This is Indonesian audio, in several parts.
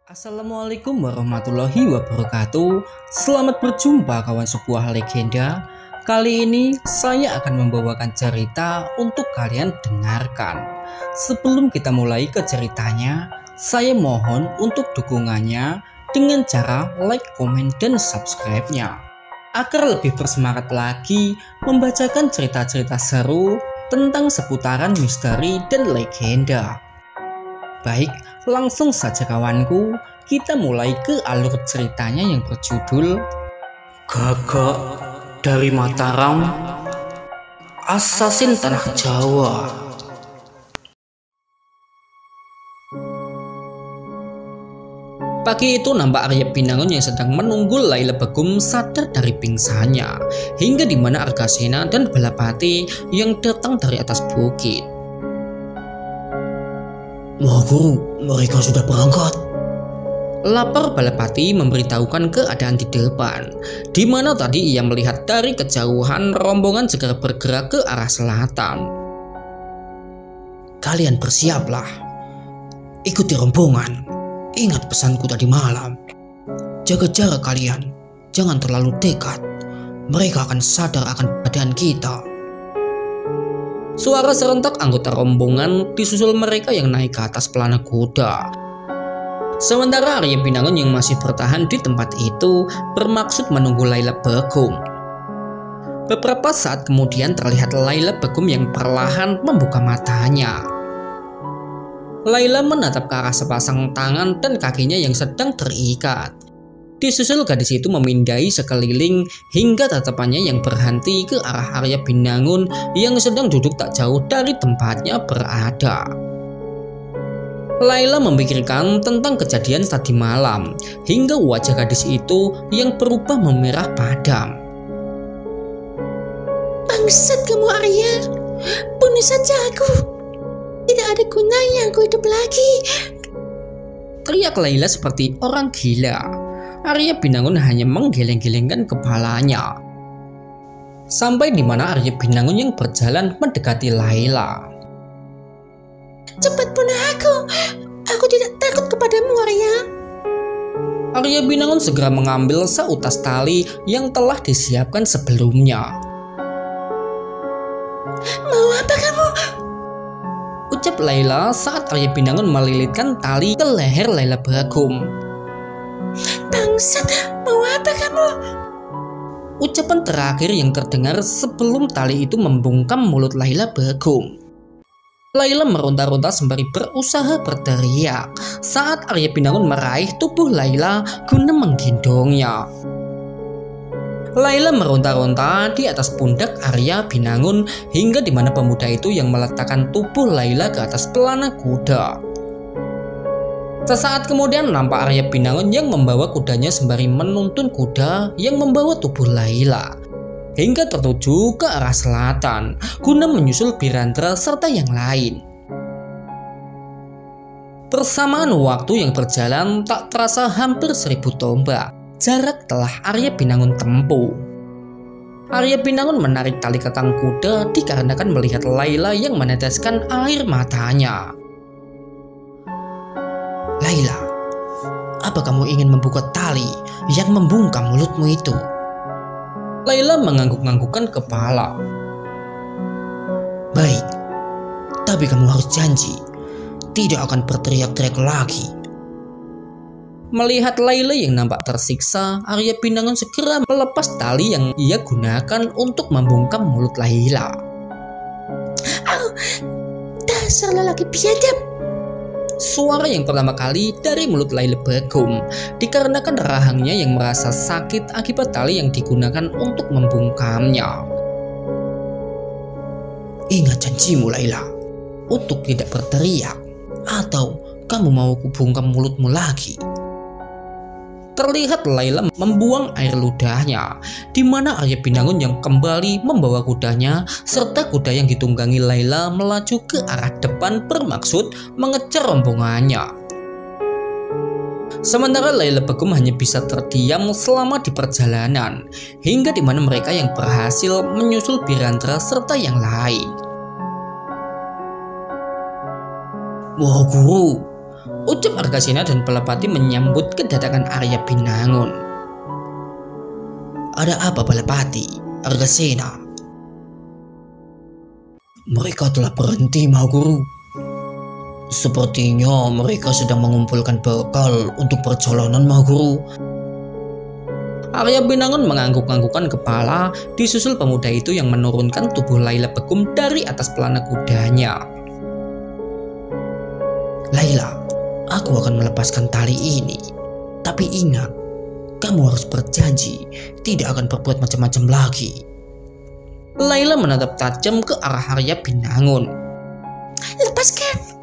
Assalamualaikum warahmatullahi wabarakatuh. Selamat berjumpa kawan sebuah legenda. Kali ini saya akan membawakan cerita untuk kalian dengarkan. Sebelum kita mulai ke ceritanya, saya mohon untuk dukungannya dengan cara like, komen, dan subscribe-nya agar lebih bersemangat lagi membacakan cerita-cerita seru tentang seputaran misteri dan legenda. Baik, langsung saja kawanku, kita mulai ke alur ceritanya yang berjudul Gagak dari Mataram, Asasin Tanah Jawa. Pagi itu nampak Arya Pinangun yang sedang menunggu Laila Begum sadar dari pingsannya, hingga di mana Argasena dan Balapati yang datang dari atas bukit. Wah guru, mereka sudah berangkat. Lapar Balapati memberitahukan keadaan di depan, di mana tadi ia melihat dari kejauhan rombongan segera bergerak ke arah selatan. Kalian bersiaplah, ikuti rombongan. Ingat pesanku tadi malam. Jaga jarak kalian, jangan terlalu dekat. Mereka akan sadar akan keadaan kita. Suara serentak anggota rombongan disusul mereka yang naik ke atas pelana kuda. Sementara Arya Pinangun yang masih bertahan di tempat itu bermaksud menunggu Laila Begum. Beberapa saat kemudian terlihat Laila Begum yang perlahan membuka matanya. Laila menatap ke arah sepasang tangan dan kakinya yang sedang terikat. Disusul gadis itu memindai sekeliling hingga tatapannya yang berhenti ke arah Arya Pinangun yang sedang duduk tak jauh dari tempatnya berada. Laila memikirkan tentang kejadian tadi malam hingga wajah gadis itu yang berubah memerah padam. Bangsat kamu Arya, bunuh saja aku. Tidak ada gunanya aku hidup lagi. Teriak Laila seperti orang gila. Arya Pinangun hanya menggeleng-gelengkan kepalanya. Sampai di mana Arya Pinangun yang berjalan mendekati Laila. Cepat bunuh aku. Aku tidak takut kepadamu Arya. Arya Pinangun segera mengambil seutas tali yang telah disiapkan sebelumnya. Mau apa kamu? Ucap Laila saat Arya Pinangun melilitkan tali ke leher Laila Begum. Bangsat, mau apa kamu? Ucapan terakhir yang terdengar sebelum tali itu membungkam mulut Laila Begum. Laila meronta-ronta sembari berusaha berteriak saat Arya Pinangun meraih tubuh Laila guna menggendongnya. Laila meronta-ronta di atas pundak Arya Pinangun hingga di mana pemuda itu yang meletakkan tubuh Laila ke atas pelana kuda. Sesaat kemudian nampak Arya Pinangun yang membawa kudanya sembari menuntun kuda yang membawa tubuh Laila hingga tertuju ke arah selatan guna menyusul Birandra serta yang lain. Bersamaan waktu yang berjalan tak terasa hampir 1000 tombak jarak telah Arya Pinangun tempuh. Arya Pinangun menarik tali kekang kuda dikarenakan melihat Laila yang meneteskan air matanya. Laila, apa kamu ingin membuka tali yang membungkam mulutmu itu? Laila mengangguk-anggukkan kepala. Baik, tapi kamu harus janji tidak akan berteriak-teriak lagi. Melihat Laila yang nampak tersiksa, Arya Pinangun segera melepas tali yang ia gunakan untuk membungkam mulut Laila. Dasar lelaki biadab. Suara yang pertama kali dari mulut Laila Begum dikarenakan rahangnya yang merasa sakit akibat tali yang digunakan untuk membungkamnya. Ingat janjimu Laila, untuk tidak berteriak, atau kamu mau kubungkam mulutmu lagi. Terlihat Laila membuang air ludahnya, di mana Arya Pinangun yang kembali membawa kudanya serta kuda yang ditunggangi Laila melaju ke arah depan bermaksud mengejar rombongannya. Sementara Laila Begum hanya bisa terdiam selama di perjalanan, hingga di mana mereka yang berhasil menyusul Birandra serta yang lain. Wah guru, ucap Argasena dan Balepati menyambut kedatangan Arya Binangun. Ada apa Balepati, Argasena? Mereka telah berhenti, Maha Guru. Sepertinya mereka sedang mengumpulkan bekal untuk perjalanan, Maha Guru. Arya Binangun mengangguk-anggukkan kepala, disusul pemuda itu yang menurunkan tubuh Laila Begum dari atas pelana kudanya. Laila, aku akan melepaskan tali ini. Tapi ingat, kamu harus berjanji tidak akan berbuat macam-macam lagi. Laila menatap tajam ke arah Arya Binangun. Lepaskan.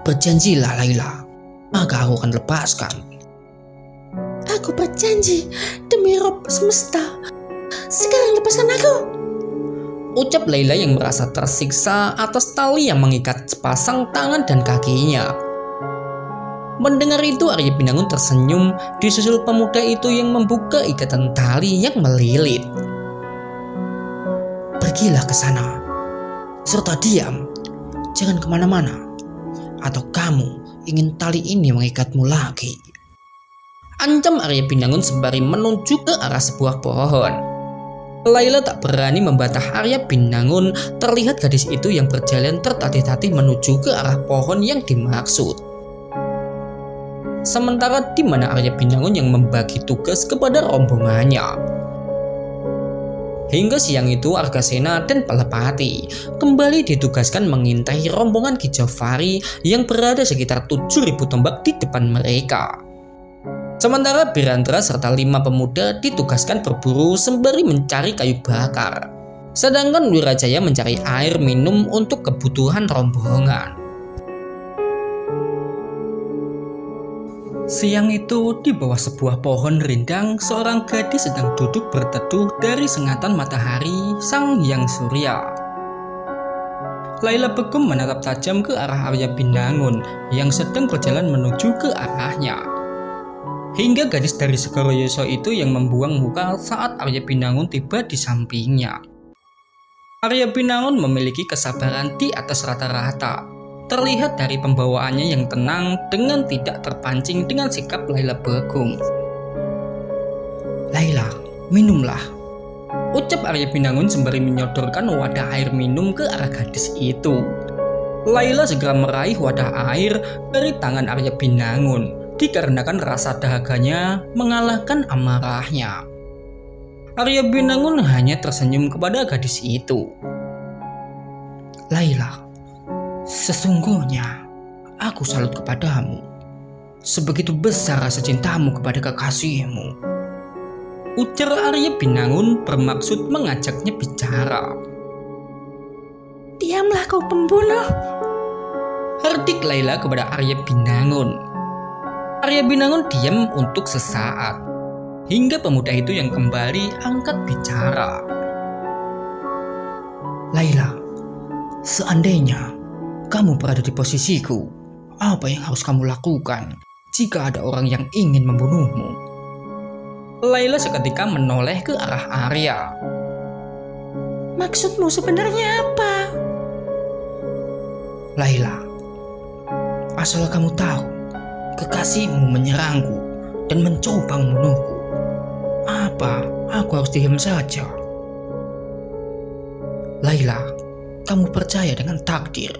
Berjanjilah Laila, maka aku akan lepaskan. Aku berjanji demi Rob semesta. Sekarang lepaskan aku. Ucap Laila yang merasa tersiksa atas tali yang mengikat sepasang tangan dan kakinya. Mendengar itu Arya Binangun tersenyum, disusul pemuda itu yang membuka ikatan tali yang melilit. Pergilah ke sana, serta diam, jangan kemana-mana, atau kamu ingin tali ini mengikatmu lagi. Ancam Arya Binangun sembari menuju ke arah sebuah pohon. Laila tak berani membantah Arya Binangun. Terlihat gadis itu yang berjalan tertatih-tatih menuju ke arah pohon yang dimaksud. Sementara di mana Arya Binangun yang membagi tugas kepada rombongannya. Hingga siang itu Argasena dan Balepati kembali ditugaskan mengintai rombongan Ki Jafari yang berada sekitar 7.000 tombak di depan mereka. Sementara Birandra serta 5 pemuda ditugaskan berburu sembari mencari kayu bakar. Sedangkan Wirajaya mencari air minum untuk kebutuhan rombongan. Siang itu di bawah sebuah pohon rindang, seorang gadis sedang duduk berteduh dari sengatan matahari Sang Hyang Surya. Laila Begum menatap tajam ke arah Arya Binangun yang sedang berjalan menuju ke arahnya. Hingga gadis dari Segoro Yoswa itu yang membuang muka saat Arya Binangun tiba di sampingnya. Arya Binangun memiliki kesabaran di atas rata-rata. Terlihat dari pembawaannya yang tenang dengan tidak terpancing dengan sikap Laila Begum. Laila, minumlah. Ucap Arya Binangun sembari menyodorkan wadah air minum ke arah gadis itu. Laila segera meraih wadah air dari tangan Arya Binangun. Dikarenakan rasa dahaganya mengalahkan amarahnya. Arya Binangun hanya tersenyum kepada gadis itu. Laila, sesungguhnya aku salut kepadamu. Sebegitu besar rasa cintamu kepada kekasihmu. Ujar Arya Binangun bermaksud mengajaknya bicara. Diamlah kau pembunuh. Herdik Laila kepada Arya Binangun. Arya Binangun diam untuk sesaat, hingga pemuda itu yang kembali angkat bicara. Laila, seandainya kamu berada di posisiku, apa yang harus kamu lakukan jika ada orang yang ingin membunuhmu? Laila seketika menoleh ke arah Arya. Maksudmu sebenarnya apa? Laila, asal kamu tahu, kekasihmu menyerangku dan mencoba membunuhku. Apa aku harus diam saja? Laila, kamu percaya dengan takdir?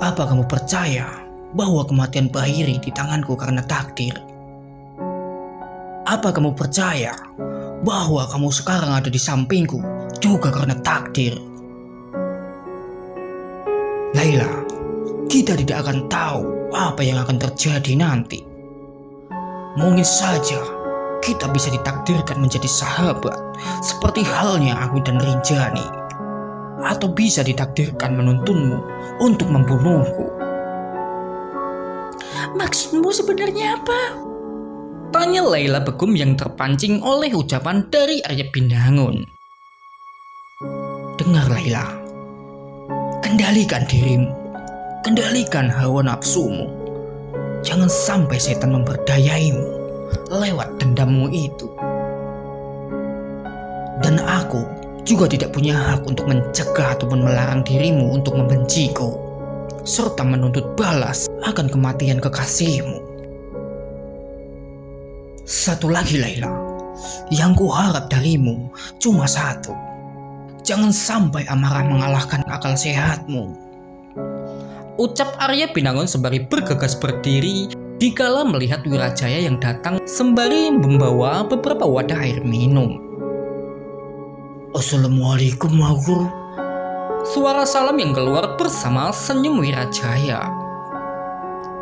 Apa kamu percaya bahwa kematian Bahiri di tanganku karena takdir? Apa kamu percaya bahwa kamu sekarang ada di sampingku juga karena takdir? Laila, kita tidak akan tahu apa yang akan terjadi nanti. Mungkin saja kita bisa ditakdirkan menjadi sahabat seperti halnya aku dan Rinjani, atau bisa ditakdirkan menuntunmu untuk membunuhku. Maksudmu sebenarnya apa? Tanya Laila Begum yang terpancing oleh ucapan dari Arya Binangun. Dengar Laila, kendalikan dirimu, kendalikan hawa nafsumu. Jangan sampai setan memberdayaimu lewat dendammu itu. Dan aku juga tidak punya hak untuk mencegah ataupun melarang dirimu untuk membenciku. serta menuntut balas akan kematian kekasihmu. Satu lagi Laila, yang kuharap darimu cuma satu. Jangan sampai amarah mengalahkan akal sehatmu. Ucap Arya Binangun sembari bergegas berdiri dikala melihat Wirajaya yang datang sembari membawa beberapa wadah air minum. Assalamualaikum Guru. Suara salam yang keluar bersama senyum Wirajaya.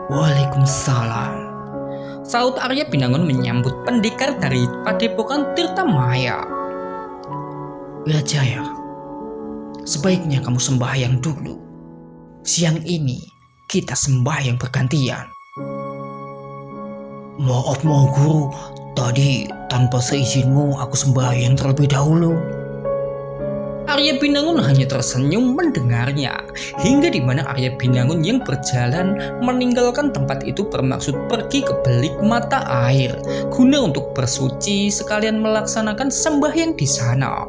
Waalaikumsalam. Saut Arya Binangun menyambut pendekar dari Padepokan Tirtamaya. Wirajaya, sebaiknya kamu sembahyang dulu. Siang ini kita sembahyang bergantian. Maaf Guru, tadi tanpa seizinmu aku sembahyang terlebih dahulu. Arya Binangun hanya tersenyum mendengarnya, hingga di mana Arya Binangun yang berjalan meninggalkan tempat itu bermaksud pergi ke belik mata air guna untuk bersuci sekalian melaksanakan sembahyang di sana.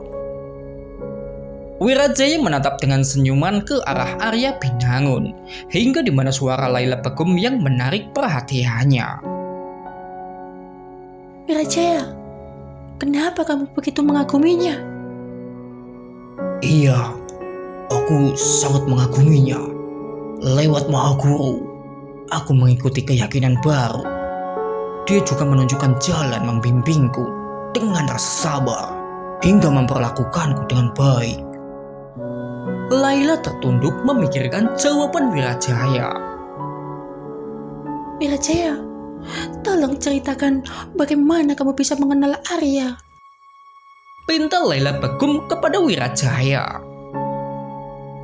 Wirajaya menatap dengan senyuman ke arah Arya Binangun, hingga di mana suara Laila Begum yang menarik perhatiannya. Wirajaya, kenapa kamu begitu mengaguminya? Iya, aku sangat mengaguminya. Lewat Maha Guru, aku mengikuti keyakinan baru. Dia juga menunjukkan jalan membimbingku dengan rasa sabar hingga memperlakukanku dengan baik. Laila tertunduk memikirkan jawaban Wirajaya. Wirajaya, tolong ceritakan bagaimana kamu bisa mengenal Arya. Pinta Laila Begum kepada Wirajaya.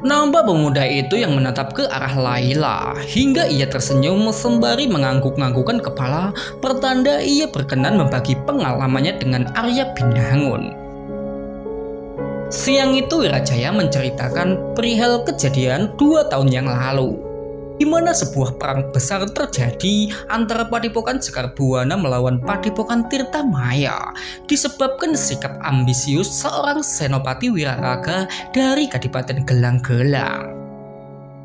Nampak pemuda itu yang menatap ke arah Laila hingga ia tersenyum sembari mengangguk-anggukkan kepala, pertanda ia berkenan membagi pengalamannya dengan Arya Binangun. Siang itu Wirajaya menceritakan perihal kejadian 2 tahun yang lalu, di mana sebuah perang besar terjadi antara Padepokan Sekar Buwana melawan Padepokan Tirtamaya disebabkan sikap ambisius seorang senopati wiraraga dari Kadipaten Gelang-Gelang.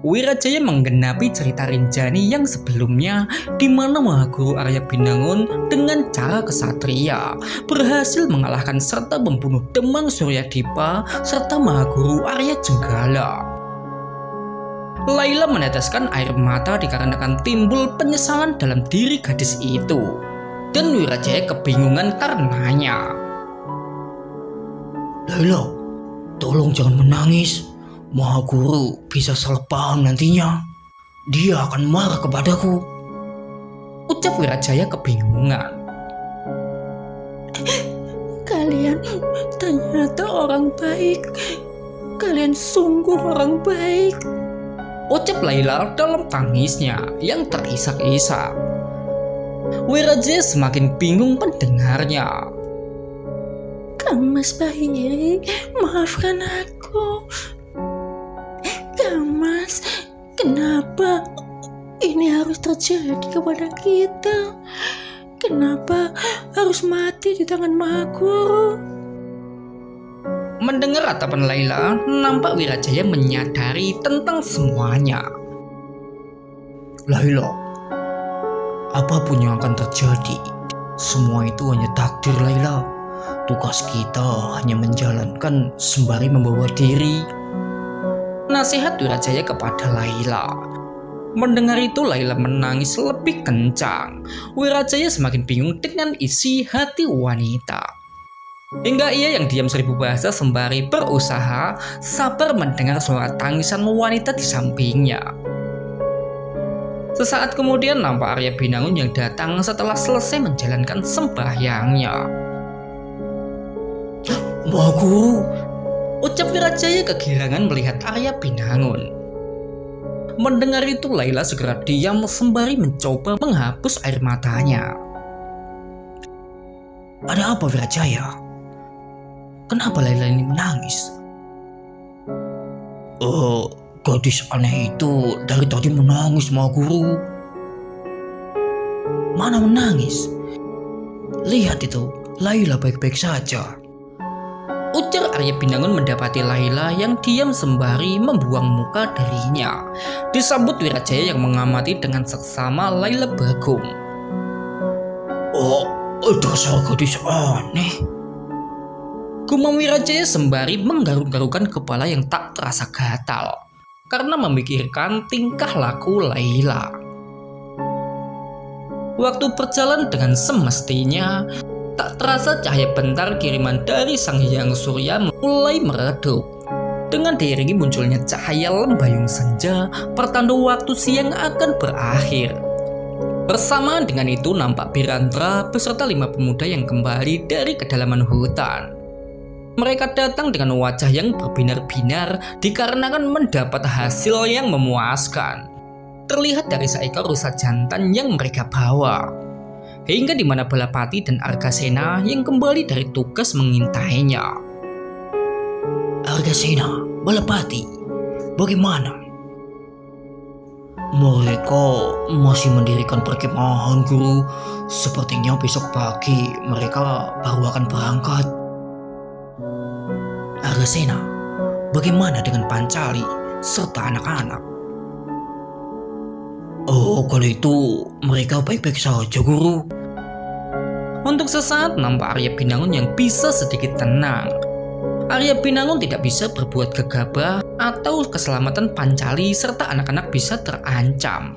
Wirajaya menggenapi cerita Rinjani yang sebelumnya, di mana Maha Guru Arya Binangun dengan cara kesatria berhasil mengalahkan serta membunuh Demang Suryadipa serta Maha Guru Arya Jenggala. Laila meneteskan air mata dikarenakan timbul penyesalan dalam diri gadis itu, dan Wirajaya kebingungan karenanya. Laila, tolong jangan menangis. Maha Guru bisa salah paham nantinya. Dia akan marah kepadaku. Ucap Wirajaya kebingungan. Kalian ternyata orang baik. Kalian sungguh orang baik. Ucap Laila dalam tangisnya yang terisak-isak. Wirajaya semakin bingung mendengarnya. Kang Mas Bahiri, maafkan aku. Kang Mas, kenapa ini harus terjadi kepada kita? Kenapa harus mati di tangan Maha Guru? Mendengar ratapan Laila, nampak Wirajaya menyadari tentang semuanya. Laila, apapun yang akan terjadi, semua itu hanya takdir Laila. Tugas kita hanya menjalankan sembari membawa diri. Nasihat Wirajaya kepada Laila. Mendengar itu Laila menangis lebih kencang. Wirajaya semakin bingung dengan isi hati wanita. Hingga ia yang diam 1000 bahasa sembari berusaha sabar mendengar suara tangisan wanita di sampingnya. Sesaat kemudian nampak Arya Binangun yang datang setelah selesai menjalankan sembahyangnya. Maha Guru, ucap Wirajaya kegirangan melihat Arya Binangun. Mendengar itu Laila segera diam sembari mencoba menghapus air matanya. Ada apa Wirajaya? Kenapa Laila ini menangis? Gadis aneh itu dari tadi menangis Maha Guru. Mana menangis? Lihat itu, Laila baik-baik saja. Ujar Arya Binangun mendapati Laila yang diam sembari membuang muka darinya. Disambut Wirajaya yang mengamati dengan seksama Laila Bagong. Oh, dasar gadis aneh. Gumam Wirajaya sembari menggaruk-garukan kepala yang tak terasa gatal karena memikirkan tingkah laku Laila. Waktu berjalan dengan semestinya, tak terasa cahaya bentar kiriman dari Sang Hyang Surya mulai meredup. Dengan diiringi munculnya cahaya lembayung senja, pertanda waktu siang akan berakhir. Bersamaan dengan itu nampak Birandra beserta 5 pemuda yang kembali dari kedalaman hutan. Mereka datang dengan wajah yang berbinar-binar dikarenakan mendapat hasil yang memuaskan. Terlihat dari seekor rusa jantan yang mereka bawa. Hingga di mana Balapati dan Argasena yang kembali dari tugas mengintainya. Argasena, Balapati, bagaimana? Mereka masih mendirikan perkemahan, Guru. Sepertinya besok pagi mereka baru akan berangkat. Argasena, bagaimana dengan Pancali serta anak-anak? Oh, kalau itu mereka baik-baik saja, Guru. Untuk sesaat nampak Arya Binangun yang bisa sedikit tenang. Arya Binangun tidak bisa berbuat gegabah atau keselamatan Pancali serta anak-anak bisa terancam.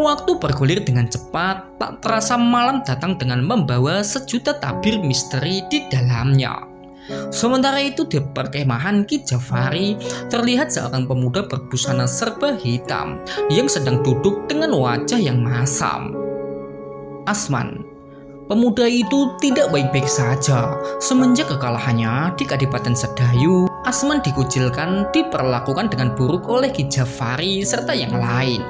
Waktu bergulir dengan cepat, tak terasa malam datang dengan membawa sejuta tabir misteri di dalamnya. Sementara itu di perkemahan Ki Jafari terlihat seorang pemuda berbusana serba hitam yang sedang duduk dengan wajah yang masam. Asman, pemuda itu tidak baik-baik saja. Semenjak kekalahannya di Kadipaten Sedayu, Asman dikucilkan, diperlakukan dengan buruk oleh Ki Jafari serta yang lain.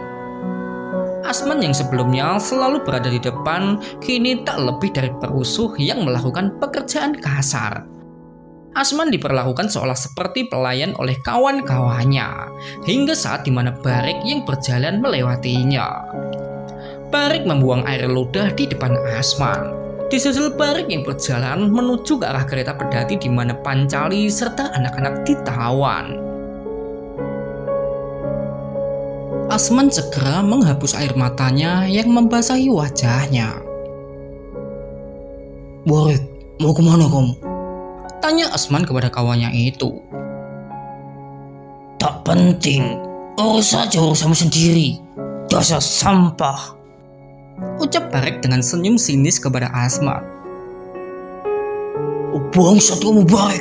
Asman yang sebelumnya selalu berada di depan, kini tak lebih dari perusuh yang melakukan pekerjaan kasar. Asman diperlakukan seolah seperti pelayan oleh kawan-kawannya, hingga saat dimana Barik yang berjalan melewatinya. Barik membuang air ludah di depan Asman. Disusul Barik yang berjalan menuju ke arah kereta pedati di mana Pancali serta anak-anak ditawan. Asman segera menghapus air matanya yang membasahi wajahnya. Barik, mau kemana kamu? Tanya Asman kepada kawannya itu. Tak penting, urus saja urusanmu sendiri. Dasar sampah. Ucap Barik dengan senyum sinis kepada Asman. Bangsat kamu, Barik.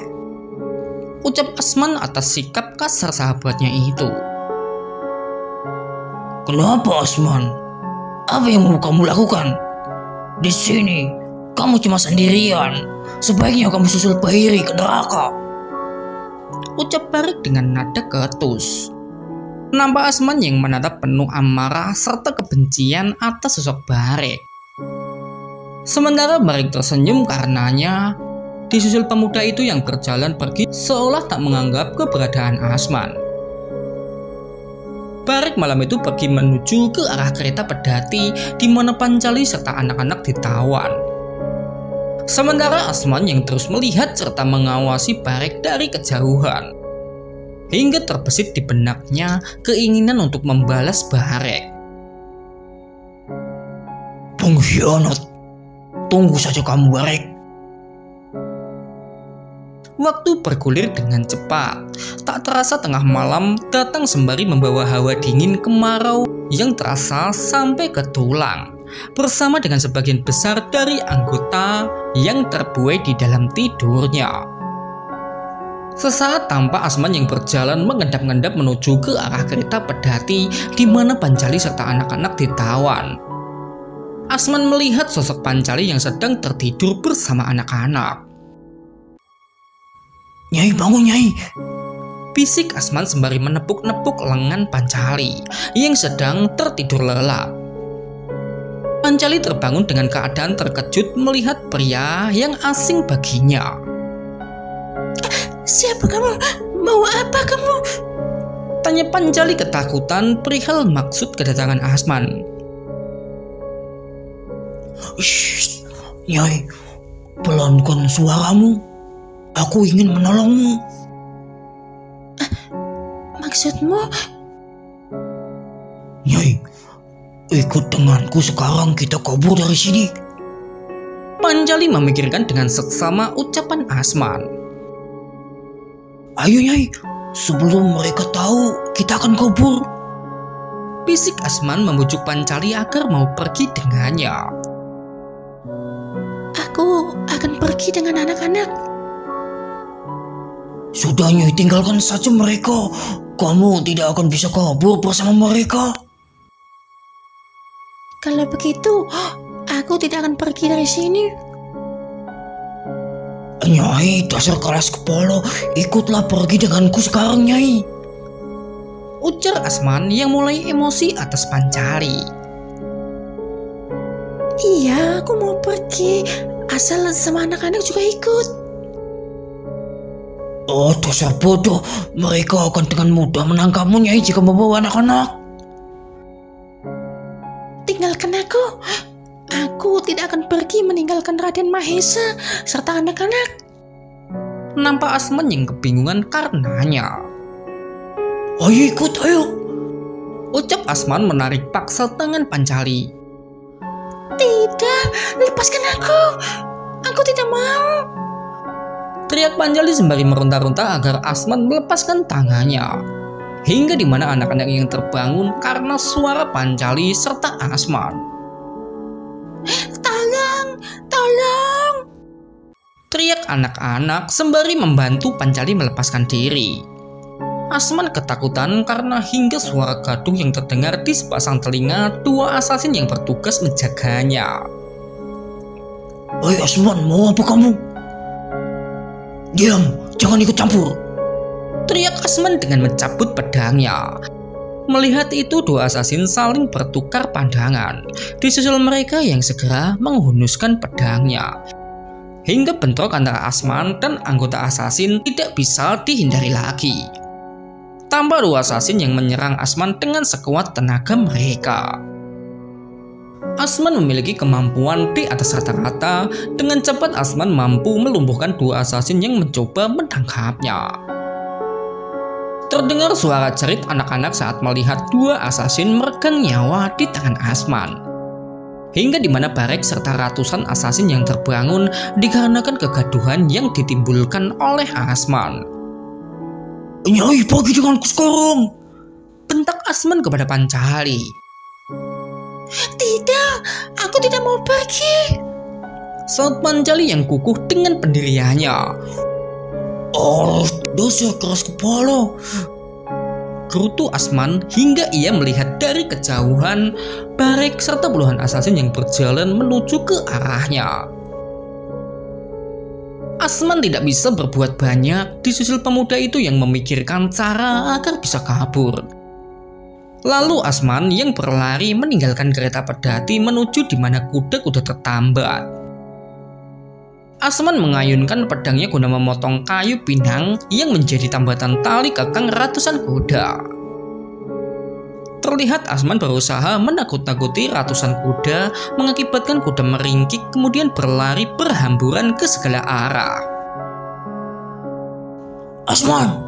Ucap Asman atas sikap kasar sahabatnya itu. Kenapa, Asman? Apa yang mau kamu lakukan? Di sini kamu cuma sendirian. Sebaiknya kamu susul Bahiri ke neraka. Ucap Barik dengan nada ketus. Nampak Asman yang menatap penuh amarah serta kebencian atas sosok Barik. Sementara Barik tersenyum karenanya, disusul pemuda itu yang berjalan pergi seolah tak menganggap keberadaan Asman. Barik malam itu pergi menuju ke arah kereta pedati di mana Pancali serta anak-anak ditawan. Sementara Asman yang terus melihat serta mengawasi Barik dari kejauhan. Hingga terbesit di benaknya keinginan untuk membalas Barik. Pengkhianat. Tunggu saja kamu, Barik. Waktu bergulir dengan cepat. Tak terasa tengah malam datang sembari membawa hawa dingin kemarau yang terasa sampai ke tulang. Bersama dengan sebagian besar dari anggota yang terbuai di dalam tidurnya. Sesaat tampak Asman yang berjalan mengendap-endap menuju ke arah kereta pedati di mana Pancali serta anak-anak ditawan. Asman melihat sosok Pancali yang sedang tertidur bersama anak-anak. Nyai, bangun, Nyai. Bisik Asman sembari menepuk-nepuk lengan Pancali yang sedang tertidur lelap. Pancali terbangun dengan keadaan terkejut melihat pria yang asing baginya. Siapa kamu? Mau apa kamu? Tanya Pancali ketakutan perihal maksud kedatangan Asman. Shh, Nyai, pelankan suaramu. Aku ingin menolongmu. Maksudmu? Nyai, ikut denganku sekarang, kita kabur dari sini. Pancali memikirkan dengan seksama ucapan Asman. Ayo Nyai, sebelum mereka tahu kita akan kabur. Bisik Asman membujuk Pancali agar mau pergi dengannya. Aku akan pergi dengan anak-anak. Sudah Nyai, tinggalkan saja mereka. Kamu tidak akan bisa kabur bersama mereka. Kalau begitu, aku tidak akan pergi dari sini. Nyai, dasar keras kepala, ikutlah pergi denganku sekarang Nyai. Ujar Asman yang mulai emosi atas Pancali. Iya, aku mau pergi. Asal sama anak-anak juga ikut. Oh, dasar bodoh. Mereka akan dengan mudah menangkapmu Nyai jika membawa anak-anak. Tinggalkan aku. Aku tidak akan pergi meninggalkan Raden Mahesa serta anak-anak. Nampak Asman yang kebingungan karenanya. Ayo ikut, ayo. Ucap Asman menarik paksa tangan Pancali. Tidak, lepaskan aku. Aku tidak mau. Teriak Pancali sembari meronta-ronta agar Asman melepaskan tangannya. Hingga di mana anak-anak yang terbangun karena suara Pancali serta Asman. Tolong. Teriak anak-anak sembari membantu Pancali melepaskan diri. Asman ketakutan karena hingga suara gaduh yang terdengar di sepasang telinga dua asasin yang bertugas menjaganya. Oi Asman, mau apa kamu? Diam, jangan ikut campur. Teriak Asman dengan mencabut pedangnya. Melihat itu, dua asasin saling bertukar pandangan. Disusul mereka yang segera menghunuskan pedangnya. Hingga bentrok antara Asman dan anggota asasin tidak bisa dihindari lagi. Tampak dua asasin yang menyerang Asman dengan sekuat tenaga mereka. Asman memiliki kemampuan di atas rata-rata. Dengan cepat Asman mampu melumpuhkan dua asasin yang mencoba menangkapnya. Terdengar suara cerit anak-anak saat melihat dua asasin meregang nyawa di tangan Asman. Hingga di mana Barek serta ratusan asasin yang terbangun dikarenakan kegaduhan yang ditimbulkan oleh Asman. Nyai, pergi denganku sekarang. Bentak Asman kepada Pancali. Tidak, aku tidak mau pergi. Saut Pancali yang kukuh dengan pendiriannya. Oh, dasar keras kepala. Gerutu Asman hingga ia melihat dari kejauhan Barek serta puluhan asasin yang berjalan menuju ke arahnya. Asman tidak bisa berbuat banyak, disusul pemuda itu yang memikirkan cara agar bisa kabur. Lalu Asman yang berlari meninggalkan kereta pedati menuju di mana kuda-kuda tertambat. Asman mengayunkan pedangnya guna memotong kayu pinang yang menjadi tambatan tali kekang ratusan kuda. Terlihat Asman berusaha menakut-nakuti ratusan kuda, mengakibatkan kuda meringkik kemudian berlari berhamburan ke segala arah. Asman!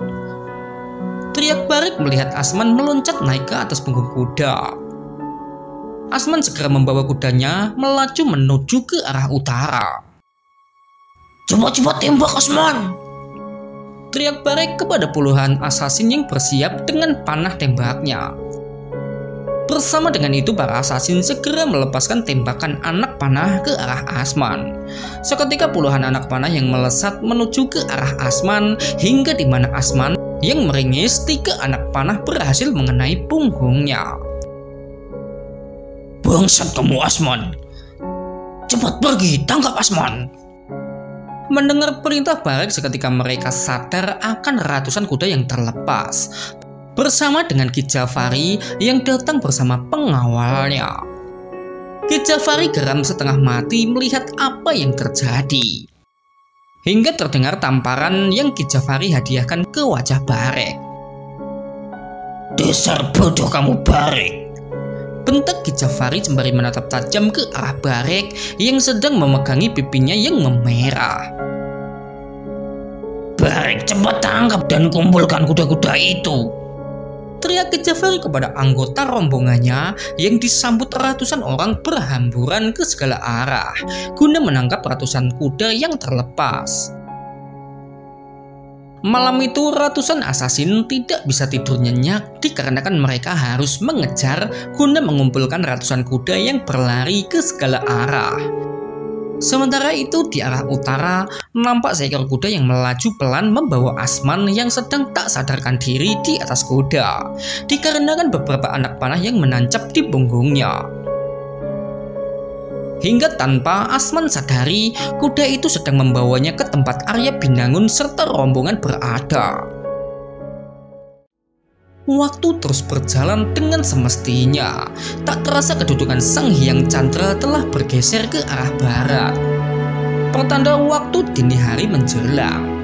Teriak Barek melihat Asman meloncat naik ke atas punggung kuda. Asman segera membawa kudanya melaju menuju ke arah utara. Cepat-cepat tembak Asman! Teriak Barek kepada puluhan asasin yang bersiap dengan panah tembaknya. Bersama dengan itu para asasin segera melepaskan tembakan anak panah ke arah Asman. Seketika puluhan anak panah yang melesat menuju ke arah Asman hingga di mana Asman yang meringis 3 anak panah berhasil mengenai punggungnya. Bangsat kamu Asman! Cepat pergi, tangkap Asman! Mendengar perintah Barek seketika mereka sadar akan ratusan kuda yang terlepas. Bersama dengan Ki Jafari yang datang bersama pengawalnya. Ki Jafari geram setengah mati melihat apa yang terjadi. Hingga terdengar tamparan yang Ki Jafari hadiahkan ke wajah Barek. Dasar bodoh kamu Barek! bentak Ki Jafari sembari menatap tajam ke arah Barek yang sedang memegangi pipinya yang memerah. Barek, cepat tangkap dan kumpulkan kuda-kuda itu, teriak Ki Jafari kepada anggota rombongannya yang disambut ratusan orang berhamburan ke segala arah guna menangkap ratusan kuda yang terlepas. Malam itu ratusan asasin tidak bisa tidur nyenyak dikarenakan mereka harus mengejar guna mengumpulkan ratusan kuda yang berlari ke segala arah. Sementara itu di arah utara nampak seekor kuda yang melaju pelan membawa Asman yang sedang tak sadarkan diri di atas kuda dikarenakan beberapa anak panah yang menancap di punggungnya. Hingga tanpa Asman sadari, kuda itu sedang membawanya ke tempat Arya Binangun serta rombongan berada. Waktu terus berjalan dengan semestinya. Tak terasa kedudukan Sang Hyang Chandra telah bergeser ke arah barat. Pertanda waktu dini hari menjelang.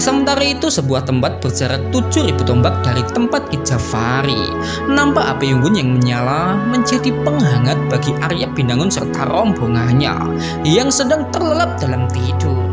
Sementara itu sebuah tempat berjarak 7.000 tombak dari tempat Ki Jafari nampak api unggun yang menyala menjadi penghangat bagi Arya Binangun serta rombongannya yang sedang terlelap dalam tidur.